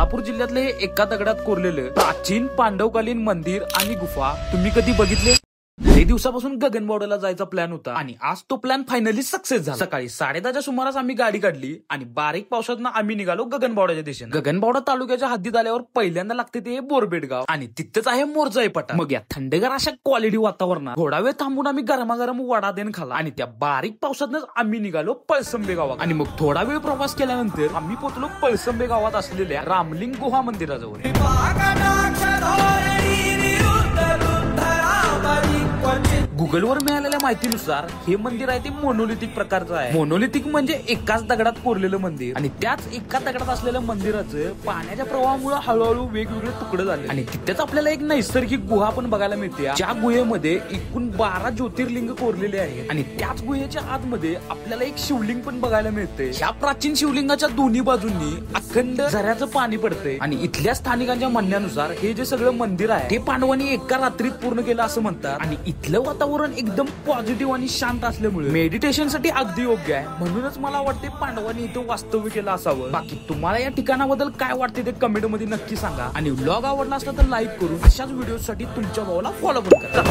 कोल्हापूर जिल्ह्यातले हे एका दगडात कोरलेलं प्राचीन पांडवकालीन मंदिर आणि गुफा तुम्ही कधी बघितले? लई दिवसापासून गगनबावड्याला जायचा प्लॅन होता आणि आज तो प्लॅन फायनली सक्सेस झाला। सकाळी 10:30च्या सुमारास आम्ही गाडी काढली आणि बारीक पावसातनं आम्ही निघालो गगनबावड्याच्या दिशेने। गगनबावडा तालुक्याच्या हद्दीत आल्यावर पहिल्यांदा लागते ते बोरबेट गाव आणि तिथेच आहे मोरजाई पठार। मग या थंडगार अशा क्वालिटी वातावरणात थोडा वेळ थांबून आम्ही गरमागरम वडा देन खाला आणि त्या बारीक पावसातनच आम्ही निघालो पळसंबे गावात। आणि मग थोडा वेळ प्रवास केल्यानंतर आम्ही पोहोचलो पळसंबे गावात असलेल्या रामलिंग गुहा मंदिराजवळ। गुगलवर मिळालेल्या माहितीनुसार हे मंदिर आहे ते मोनोलिथिक प्रकारचं आहे। मोनोलिथिक म्हणजे एकाच दगडात कोरलेलं मंदिर आणि त्याच एका दगडात असलेल्या मंदिराचं पाण्याच्या प्रवाहामुळे हळूहळू वेगवेगळे तुकडे झाले आणि तिथेच आपल्याला एक नैसर्गिक गुहा पण बघायला मिळते। ज्या गुहेमध्ये एकूण 12 ज्योतिर्लिंग कोरलेले आहेत आणि त्याच गुहेच्या आतमध्ये आपल्याला एक शिवलिंग पण बघायला मिळते। या प्राचीन शिवलिंगाच्या दोन्ही बाजूंनी अखंड झऱ्याचं पाणी पडते आणि इथल्या स्थानिकांच्या म्हणण्यानुसार हे जे सगळं मंदिर आहे ते पांडवांनी एका रात्रीत पूर्ण केलं असं म्हणतात आणि इथलं वातावरण एकदम पॉझिटिव्ह आणि शांत असल्यामुळे मेडिटेशन साठी अगदी योग्य आहे। म्हणूनच मला वाटते पांडवांनी इथं वास्तव्य केलं असावं। बाकी तुम्हाला या ठिकाणाबद्दल काय वाटते ते कमेंट मध्ये नक्की सांगा आणि व्लॉग आवडला असला तर लाईक करून अशाच व्हिडिओ साठी तुमच्या भावाला फॉलो पण करा।